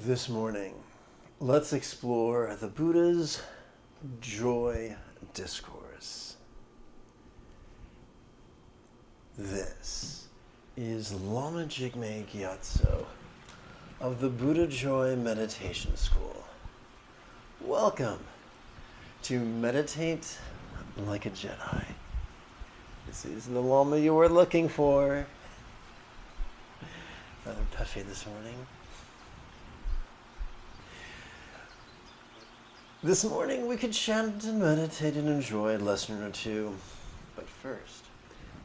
This morning, let's explore the Buddha's joy discourse. This is Lama Jigme Gyatso of the Buddha Joy Meditation School. Welcome to Meditate Like a Jedi. This is the Lama you were looking for. Rather puffy this morning. This morning we could chant and meditate and enjoy a lesson or two. But first,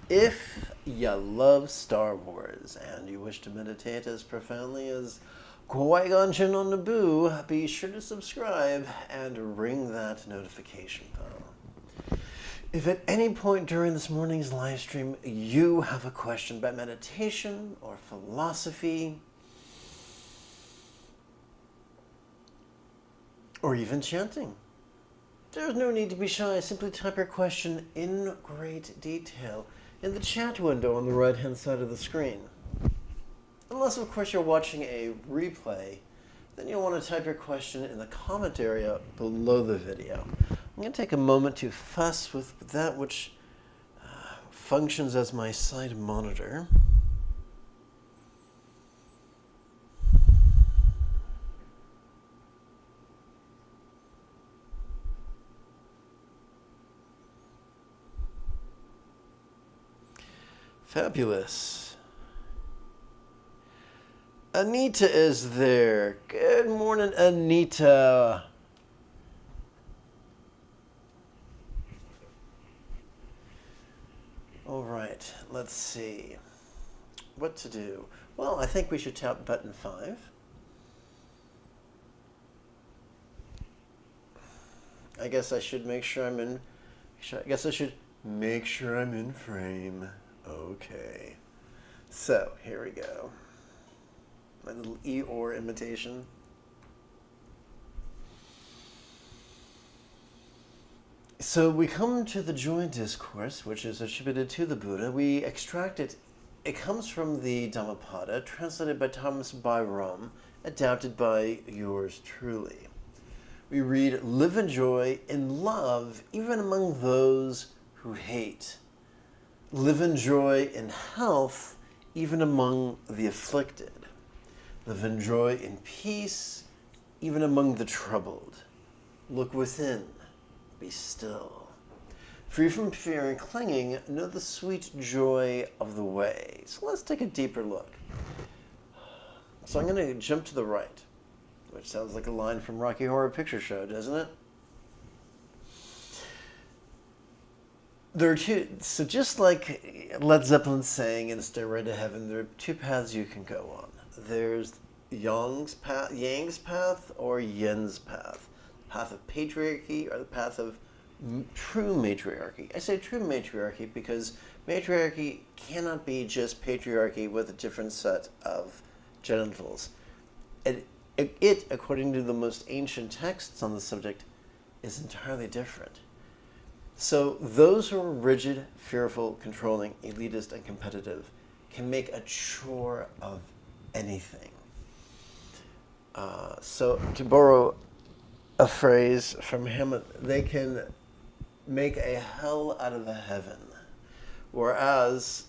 if you love Star Wars and you wish to meditate as profoundly as Qui-Gon Jinn on Naboo, be sure to subscribe and ring that notification bell. If at any point during this morning's live stream you have a question about meditation or philosophy, or even chanting, there's no need to be shy. Simply type your question in great detail in the chat window on the right-hand side of the screen. Unless, of course, you're watching a replay, then you'll want to type your question in the comment area below the video. I'm going to take a moment to fuss with that which functions as my side monitor. Fabulous. Anita is there. Good morning, Anita. All right, let's see what to do. Well, I think we should tap button 5. I guess I should make sure I'm in. I guess I should make sure I'm in frame. Okay, so here we go. My little Eeyore imitation. So we come to the Joy Discourse, which is attributed to the Buddha. We extract it. It comes from the Dhammapada, translated by Thomas Byrom, adapted by yours truly. We read, "Live in joy, in love, even among those who hate. Live in joy, in health, even among the afflicted. Live in joy, in peace, even among the troubled. Look within, be still. Free from fear and clinging, know the sweet joy of the way." So let's take a deeper look. So I'm going to jump to the right, which sounds like a line from Rocky Horror Picture Show, doesn't it? There are two, so just like Led Zeppelin saying in Stairway to Heaven, there are two paths you can go on. There's Yang's path or Yin's path. The path of patriarchy or the path of true matriarchy. I say true matriarchy because matriarchy cannot be just patriarchy with a different set of genitals. It, according to the most ancient texts on the subject, is entirely different. So those who are rigid, fearful, controlling, elitist, and competitive can make a chore of anything. So to borrow a phrase from Hamlet, they can make a hell out of a heaven. Whereas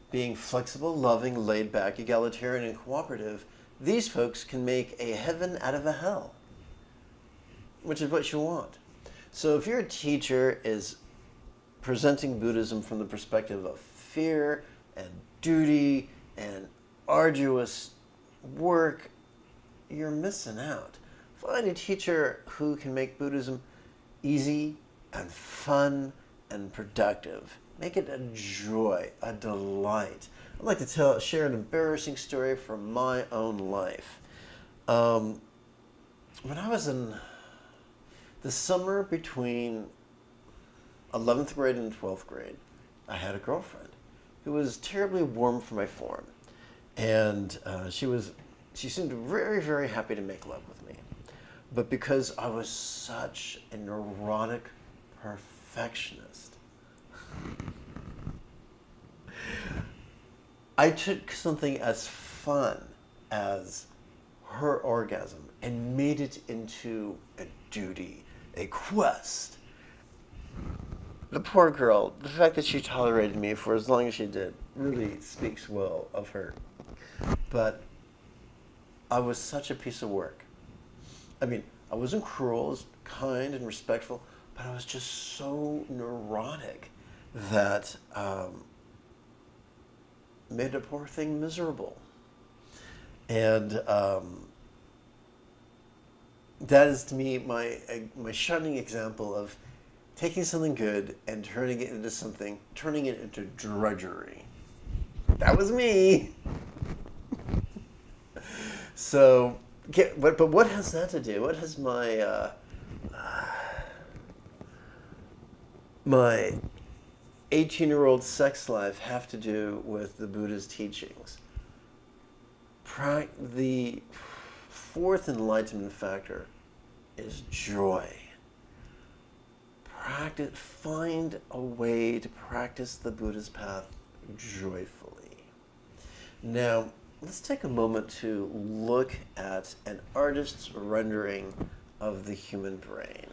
being flexible, loving, laid back, egalitarian, and cooperative, these folks can make a heaven out of a hell, which is what you want. So if your teacher is presenting Buddhism from the perspective of fear and duty and arduous work, you're missing out. Find a teacher who can make Buddhism easy and fun and productive. Make it a joy, a delight. I'd like to share an embarrassing story from my own life. When I was in the summer between 11th grade and 12th grade, I had a girlfriend who was terribly warm for my form. And she seemed very, very happy to make love with me. But because I was such a neurotic perfectionist, I took something as fun as her orgasm and made it into a duty, a quest. The poor girl, the fact that she tolerated me for as long as she did really speaks well of her. But I was such a piece of work. I mean, I wasn't cruel, I was kind and respectful, but I was just so neurotic that made a poor thing miserable. And that is to me my shining example of taking something good and turning it into drudgery. That was me. So, but what has that to do? What has my my 18-year-old sex life have to do with the Buddha's teachings? The fourth enlightenment factor is joy. Find a way to practice the Buddha's path joyfully. Now, let's take a moment to look at an artist's rendering of the human brain.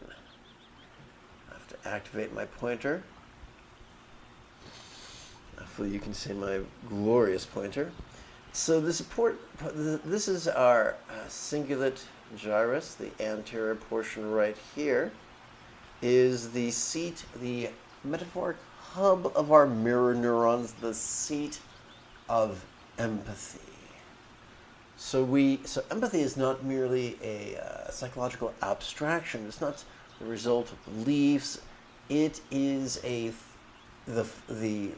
I have to activate my pointer. Hopefully you can see my glorious pointer. So this is our cingulate gyrus, the anterior portion right here, is the seat, the metaphoric hub of our mirror neurons, the seat of empathy. So empathy is not merely a psychological abstraction. It's not the result of beliefs. It is the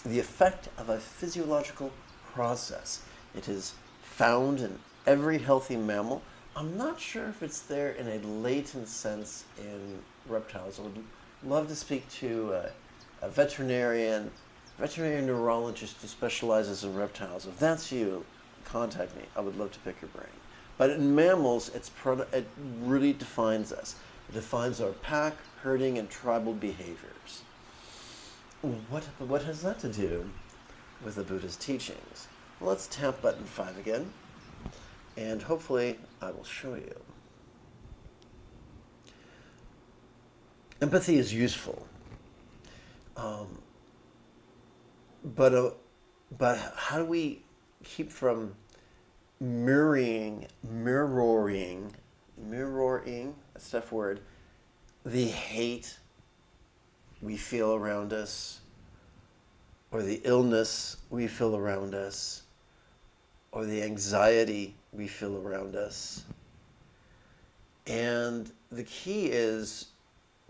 effect of a physiological process. It is found in every healthy mammal. I'm not sure if it's there in a latent sense in reptiles. I would love to speak to a veterinarian neurologist who specializes in reptiles. If that's you, contact me. I would love to pick your brain. But in mammals, it really defines us. It defines our pack, herding, and tribal behaviors. What has that to do with the Buddha's teachings? Well, let's tap button 5 again, and hopefully I will show you. Empathy is useful, but how do we keep from mirroring, that's a tough word, the hate we feel around us, or the illness we feel around us, or the anxiety we feel around us? And the key is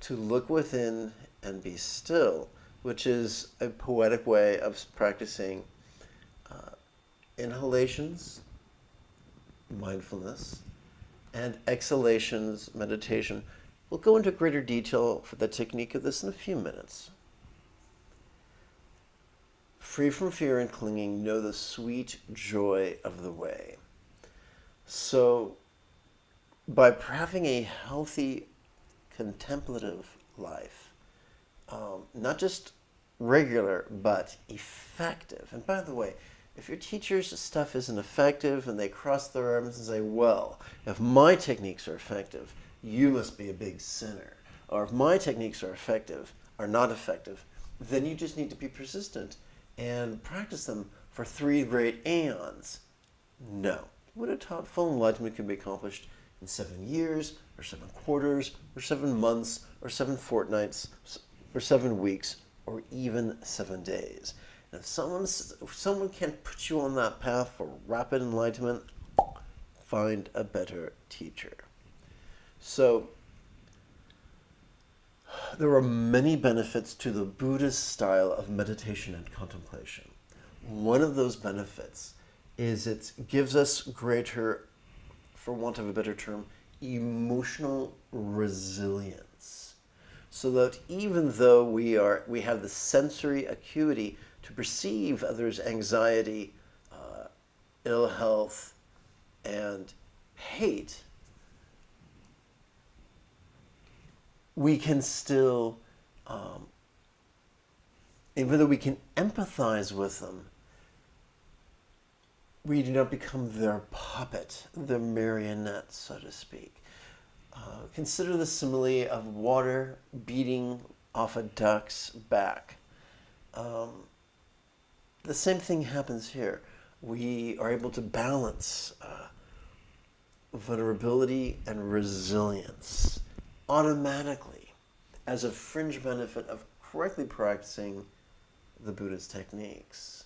to look within and be still, which is a poetic way of practicing inhalations, mindfulness, and exhalations, meditation. We'll go into greater detail for the technique of this in a few minutes. Free from fear and clinging, know the sweet joy of the way. So, by having a healthy, contemplative life, not just regular, but effective. And by the way, if your teacher's stuff isn't effective and they cross their arms and say, well, if my techniques are effective, you must be a big sinner. Or if my techniques are not effective, then you just need to be persistent and practice them for 3 great aeons. No. Would have taught full enlightenment can be accomplished in 7 years, or 7 quarters, or 7 months, or 7 fortnights, or 7 weeks, or even 7 days. And if someone can't put you on that path for rapid enlightenment, find a better teacher. So, there are many benefits to the Buddhist style of meditation and contemplation. One of those benefits is it gives us greater, for want of a better term, emotional resilience. So that even though we have the sensory acuity to perceive others' anxiety, ill health, and hate, we can still, even though we can empathize with them, We do not become their puppet, their marionette, so to speak. Consider the simile of water beating off a duck's back. The same thing happens here. We are able to balance vulnerability and resilience automatically as a fringe benefit of correctly practicing the Buddha's techniques.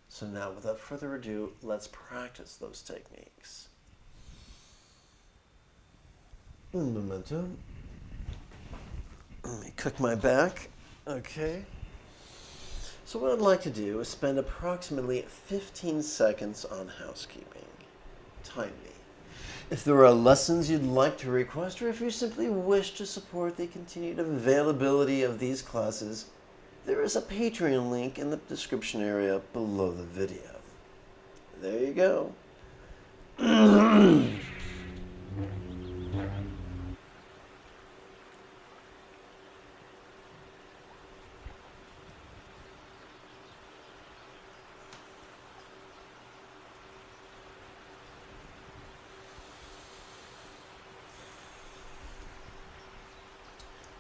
So now, without further ado, let's practice those techniques. Un momento. Let me cook my back. Okay. So what I'd like to do is spend approximately 15 seconds on housekeeping. Time me. If there are lessons you'd like to request, or if you simply wish to support the continued availability of these classes, there is a Patreon link in the description area below the video. There you go.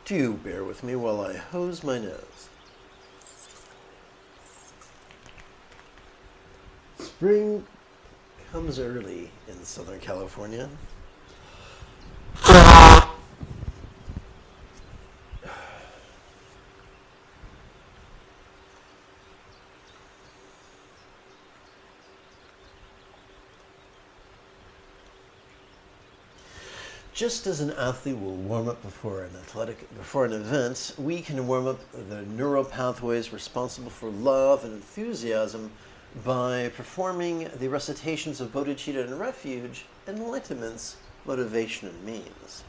Do bear with me while I hose my nose. Spring comes early in Southern California. Just as an athlete will warm up before an event, we can warm up the neural pathways responsible for love and enthusiasm by performing the recitations of bodhicitta and refuge, enlightenment's motivation and means.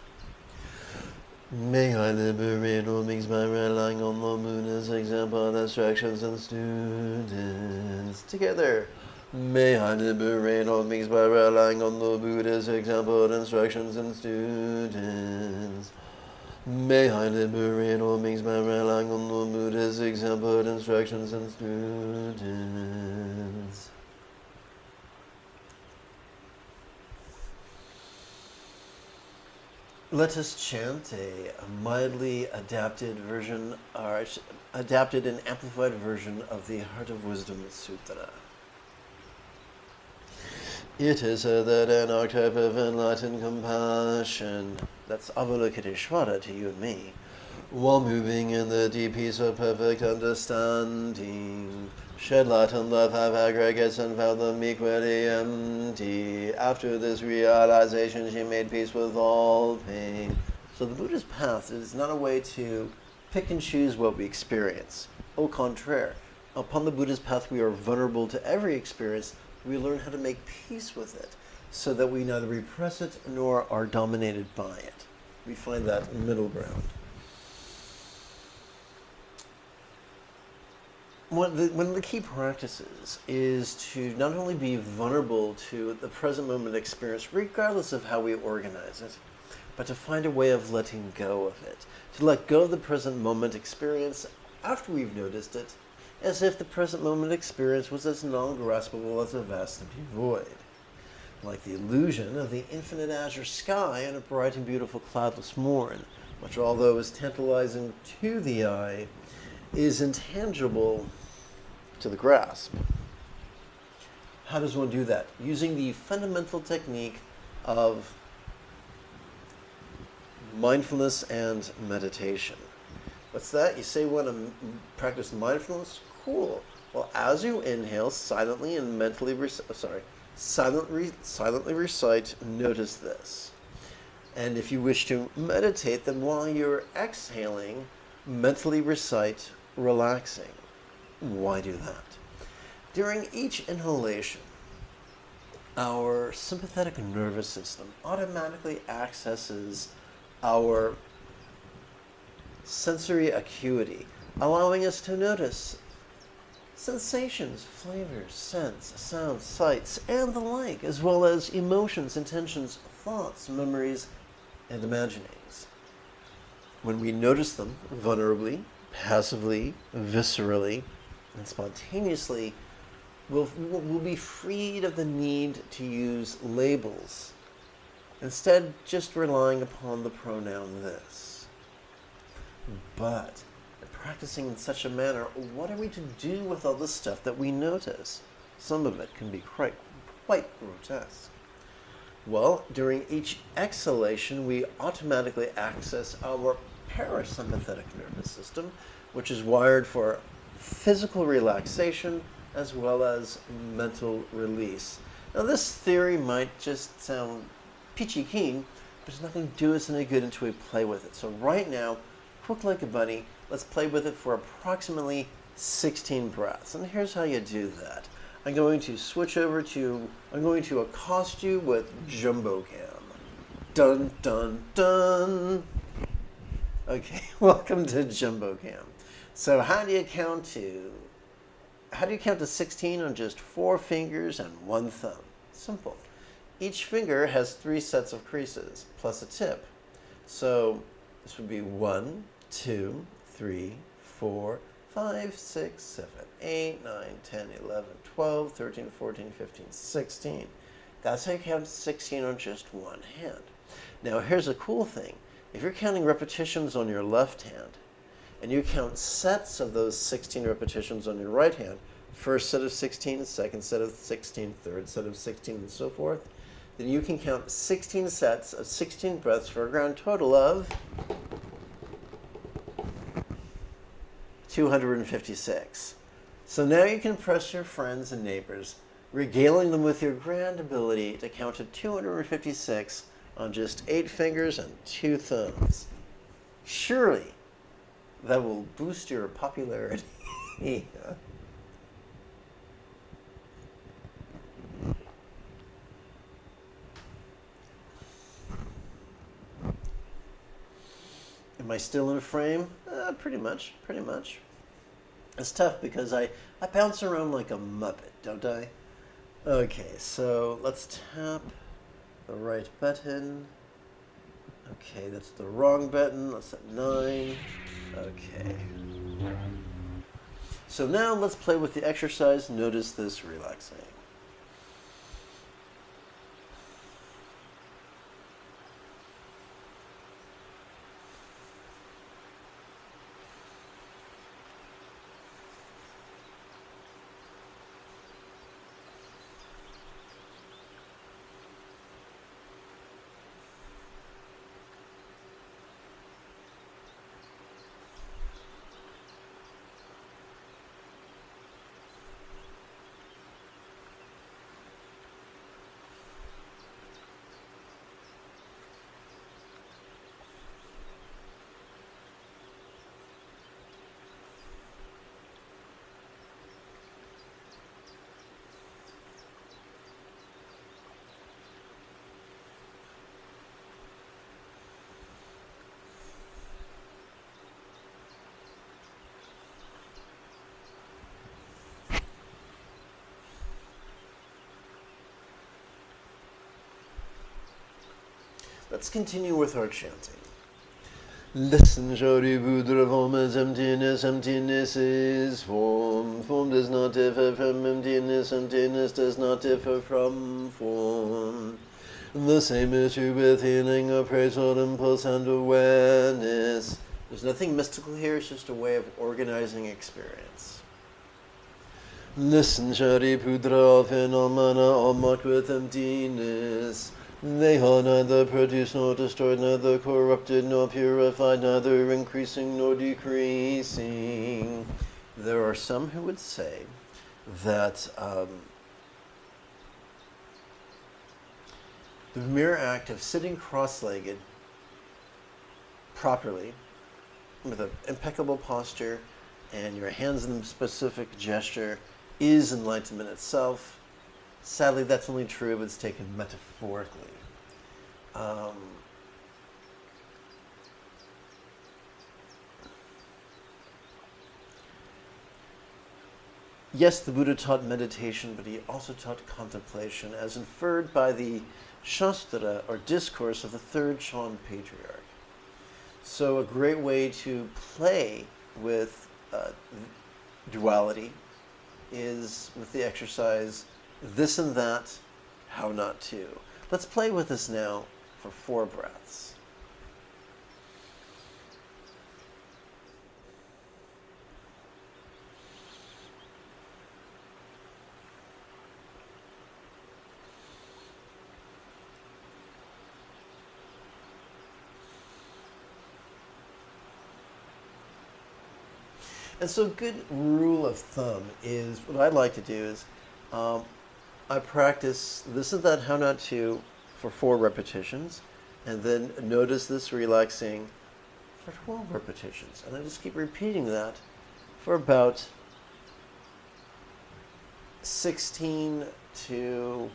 May I liberate all beings by relying on the Buddha's example, instructions, and students. Together. May I liberate all beings by relying on the Buddha's example, instructions, and students. May I liberate all beings by relying on the Buddha's example, instructions, and students. Let us chant a mildly adapted version, or adapted and amplified version of the Heart of Wisdom Sutra. It is said that an archetype of enlightened compassion, that's Avalokiteshvara to you and me, while moving in the deep peace of perfect understanding, shed light on the five aggregates and found them equally empty. After this realization, she made peace with all pain. So the Buddha's path is not a way to pick and choose what we experience. Au contraire, upon the Buddha's path, we are vulnerable to every experience. We learn how to make peace with it so that we neither repress it nor are dominated by it. We find that middle ground. One of the key practices is to not only be vulnerable to the present moment experience, regardless of how we organize it, but to find a way of letting go of it. To let go of the present moment experience after we've noticed it, as if the present moment experience was as non-graspable as a vast empty void. Like the illusion of the infinite azure sky on a bright and beautiful cloudless morn, which, although is tantalizing to the eye, is intangible to the grasp. How does one do that? Using the fundamental technique of mindfulness and meditation. What's that? You say, want to practice mindfulness? Cool. Well, as you inhale, silently and mentally silently recite, notice this. And if you wish to meditate, then while you're exhaling, mentally recite, relaxing. Why do that? During each inhalation, our sympathetic nervous system automatically accesses our sensory acuity, allowing us to notice sensations, flavors, scents, sounds, sights, and the like, as well as emotions, intentions, thoughts, memories, and imaginings. When we notice them vulnerably, passively, viscerally, and spontaneously, we'll be freed of the need to use labels, instead just relying upon the pronoun this. But practicing in such a manner, what are we to do with all the stuff that we notice? Some of it can be quite grotesque. Well, during each exhalation, we automatically access our parasympathetic nervous system, which is wired for physical relaxation as well as mental release. Now, this theory might just sound peachy keen, but it's not going to do us any good until we play with it. So right now, quick like a bunny, let's play with it for approximately 16 breaths. And here's how you do that. I'm going to accost you with Jumbo Cam. Dun, dun, dun. Okay, welcome to Jumbo Cam. So how do you count to 16 on just 4 fingers and 1 thumb? Simple. Each finger has 3 sets of creases, plus a tip. So this would be 1, 2, 3, 4, 5, 6, 7, 8, 9, 10, 11, 12, 13, 14, 15, 16. That's how you count 16 on just one hand. Now here's a cool thing. If you're counting repetitions on your left hand, and you count sets of those 16 repetitions on your right hand, first set of 16, second set of 16, third set of 16, and so forth, then you can count 16 sets of 16 breaths for a grand total of 256. So now you can impress your friends and neighbors, regaling them with your grand ability to count to 256 on just 8 fingers and 2 thumbs. Surely that will boost your popularity. Am I still in frame? Pretty much. It's tough because I bounce around like a Muppet, don't I? Okay, so let's tap the right button. Okay, that's the wrong button. Let's hit 9. Okay. So now let's play with the exercise. Notice this relaxing. Let's continue with our chanting. Listen, Shari Buddha, form is emptiness, emptiness is form. Form does not differ from emptiness, emptiness does not differ from form. The same is true with healing, appraisal, impulse, and awareness. There's nothing mystical here, it's just a way of organizing experience. Listen, Shari Buddha, all phenomena are marked with emptiness. They are neither produced nor destroyed, neither corrupted nor purified, neither increasing nor decreasing. There are some who would say that the mere act of sitting cross-legged properly, with an impeccable posture, and your hands in a specific gesture, is enlightenment itself. Sadly, that's only true if it's taken metaphorically. Yes, the Buddha taught meditation, but he also taught contemplation, as inferred by the Shastra, or discourse, of the third Chan patriarch. So a great way to play with duality is with the exercise, this and that, how not to. Let's play with this now for 4 breaths. And so a good rule of thumb is, what I like to do is, I practice this and that, how not to, for 4 repetitions, and then notice this relaxing for 12 repetitions. And I just keep repeating that for about 16 to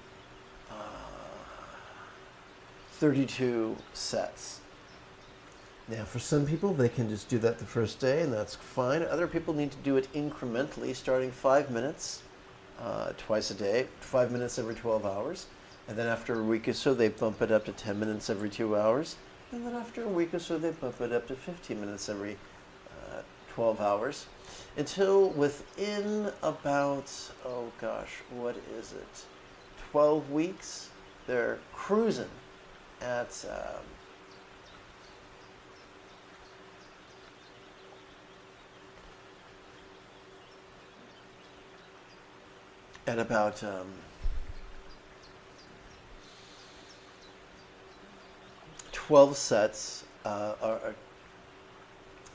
32 sets. Now, for some people, they can just do that the first day, and that's fine. Other people need to do it incrementally, starting 5 minutes twice a day, 5 minutes every 12 hours. And then after a week or so, they bump it up to 10 minutes every 2 hours. And then after a week or so, they bump it up to 15 minutes every 12 hours. Until within about, oh gosh, what is it? 12 weeks, they're cruising at... at about 12 sets, or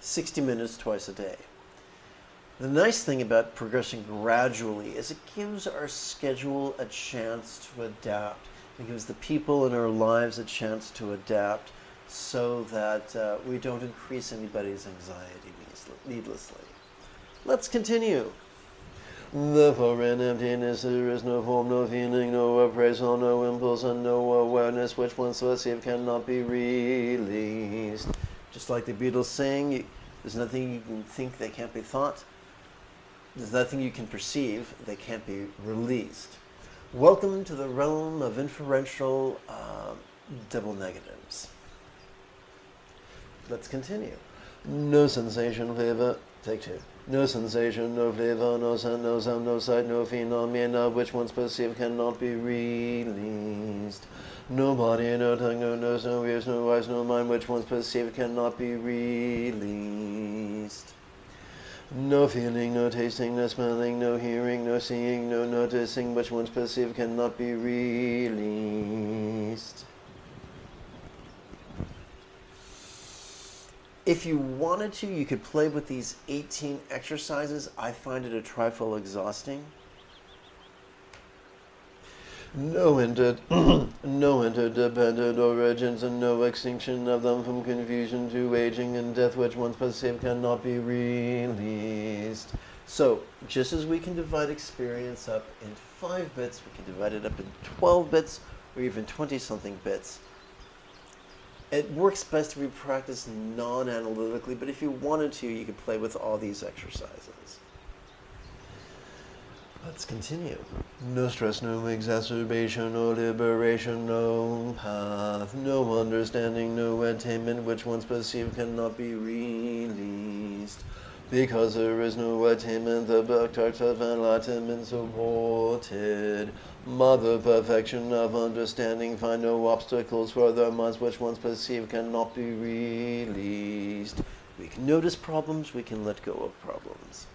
60 minutes twice a day. The nice thing about progressing gradually is it gives our schedule a chance to adapt. It gives the people in our lives a chance to adapt so that we don't increase anybody's anxiety needlessly. Let's continue. Therefore, in emptiness there is no form, no feeling, no appraisal, no impulse, and no awareness which once perceived cannot be released. Just like the Beatles sing, there's nothing you can think that can't be thought. There's nothing you can perceive that can't be released. Welcome to the realm of inferential double negatives. Let's continue. No sensation, flavor. Take 2. No sensation, no flavor, no scent, no sound, no sight, no phenomena which once perceived cannot be released. No body, no tongue, no nose, no ears, no eyes, no mind which once perceived cannot be released. No feeling, no tasting, no smelling, no hearing, no seeing, no noticing which once perceived cannot be released. If you wanted to, you could play with these 18 exercises. I find it a trifle exhausting. No interdependent origins and no extinction of them from confusion to aging and death which once perceived cannot be released. So, just as we can divide experience up into 5 bits, we can divide it up into 12 bits or even 20-something bits. It works best if we practice non-analytically, but if you wanted to, you could play with all these exercises. Let's continue. No stress, no exacerbation, no liberation, no path, no understanding, no attainment which once perceived cannot be released. Because there is no attainment, the Bhaktarks of enlightenment supported. Mother perfection of understanding, find no obstacles for their minds which once perceived cannot be released. We can notice problems, we can let go of problems.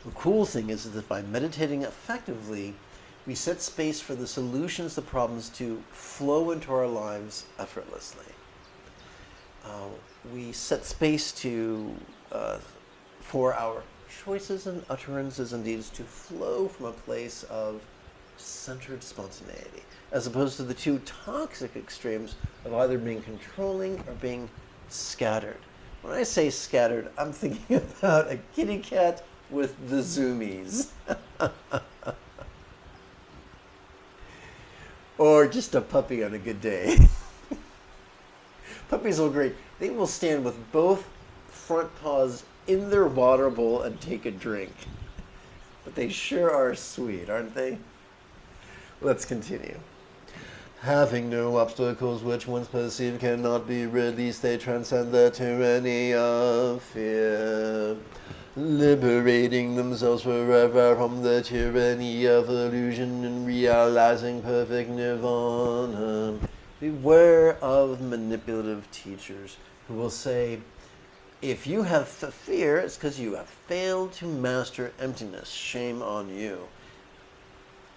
The cool thing is that by meditating effectively, we set space for the solutions to problems to flow into our lives effortlessly. We set space for our choices and utterances and deeds to flow from a place of centered spontaneity, as opposed to the 2 toxic extremes of either being controlling or being scattered. When I say scattered, I'm thinking about a kitty cat with the zoomies. Or just a puppy on a good day. Puppies are great. They will stand with both front paws in their water bowl and take a drink. But they sure are sweet, aren't they? Let's continue. Having no obstacles which once perceived cannot be released, they transcend the tyranny of fear. liberating themselves forever from the tyranny of illusion and realizing perfect nirvana. Beware of manipulative teachers who will say, if you have fear, it's because you have failed to master emptiness. Shame on you.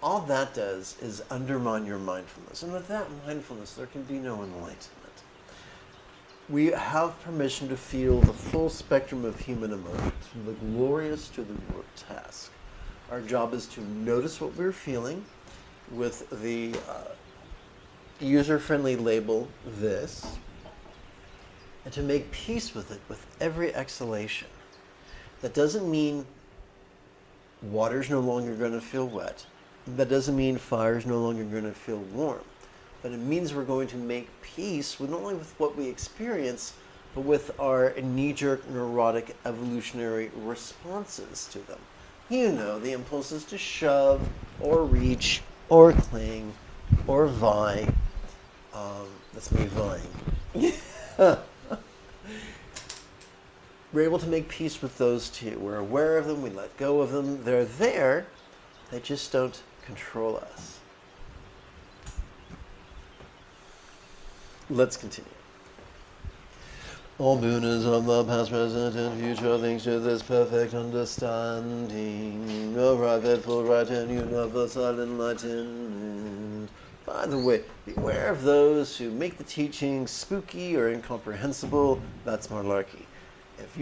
All that does is undermine your mindfulness. And without mindfulness, there can be no enlightenment. We have permission to feel the full spectrum of human emotions, from the glorious to the grotesque. Our job is to notice what we're feeling with the user-friendly label, this, and to make peace with it with every exhalation. That doesn't mean water's no longer going to feel wet. That doesn't mean fire's no longer going to feel warm. But it means we're going to make peace with not only with what we experience, but with our knee-jerk, neurotic, evolutionary responses to them. You know, the impulses to shove, or reach, or cling, or vie. That's me vying. We're able to make peace with those two. We're aware of them, we let go of them. They're there, they just don't control us. Let's continue. All Buddhas of the past, present, and future thanks to this perfect understanding, arrive at full right and universal enlightenment. By the way, beware of those who make the teaching spooky or incomprehensible. That's malarkey. If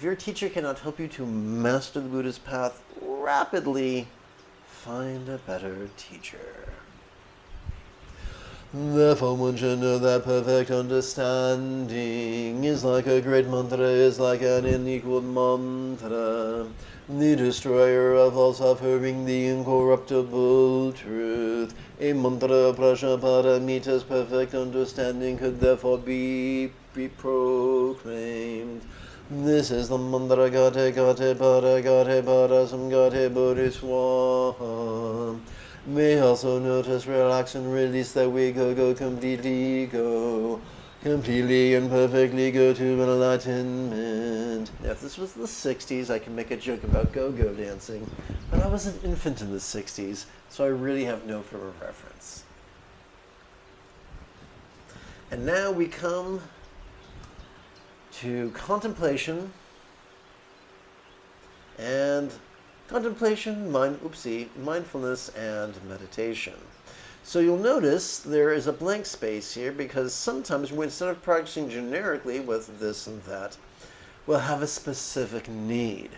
your teacher cannot help you to master the Buddhist path rapidly, find a better teacher. Therefore one should know that perfect understanding is like a great mantra, is like an unequaled mantra, the destroyer of all suffering, the incorruptible truth. A mantra prashaparamita's perfect understanding could therefore be proclaimed. This is the mantra gate gate para gate para samgate bodhiswa. May also notice, relax, and release that we go completely and perfectly go to enlightenment. Now, if this was the 60s, I can make a joke about go-go dancing, but I was an infant in the 60s, so I really have no frame of reference. And now we come to contemplation and mindfulness and meditation. So you'll notice there is a blank space here because sometimes instead of practicing generically with this and that, we'll have a specific need.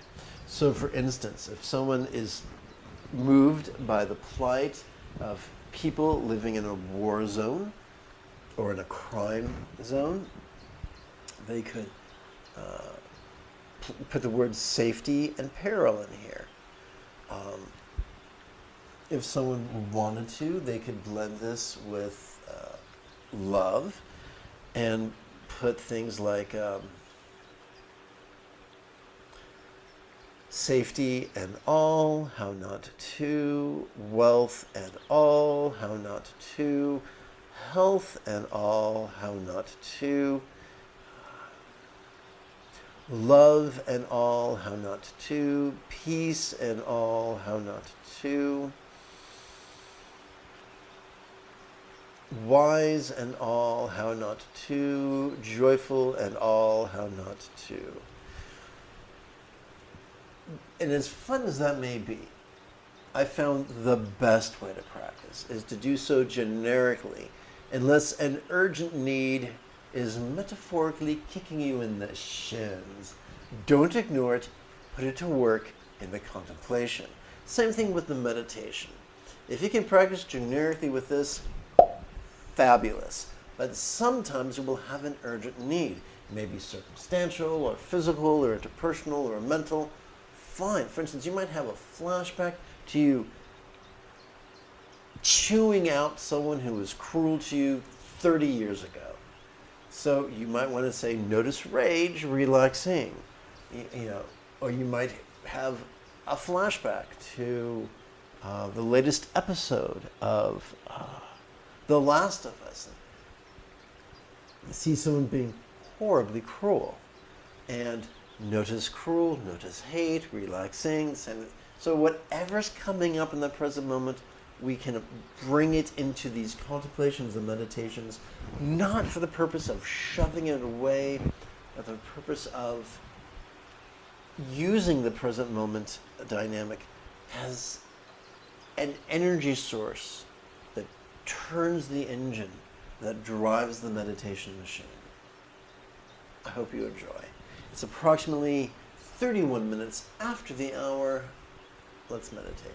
So for instance, if someone is moved by the plight of people living in a war zone or in a crime zone, they could put the words safety and peril in here. If someone wanted to, they could blend this with love and put things like safety and all, how not to, wealth and all, how not to, health and all, how not to, love and all, how not to, peace and all, how not to, wise and all, how not to, joyful and all, how not to. And as fun as that may be, I found the best way to practice is to do so generically, unless an urgent need is metaphorically kicking you in the shins. Don't ignore it, put it to work in the contemplation. Same thing with the meditation. If you can practice generically with this, fabulous. But sometimes you will have an urgent need. It may be circumstantial or physical or interpersonal or mental. Fine. For instance, you might have a flashback to you chewing out someone who was cruel to you 30 years ago. So you might want to say, notice rage, relaxing. Or you might have a flashback to the latest episode of The Last of Us. See someone being horribly cruel. And Notice cruel, notice hate, relaxing. So whatever's coming up in the present moment, we can bring it into these contemplations and meditations, not for the purpose of shoving it away, but the purpose of using the present moment dynamic as an energy source that turns the engine that drives the meditation machine. I hope you enjoy. It's approximately 31 minutes after the hour. Let's meditate.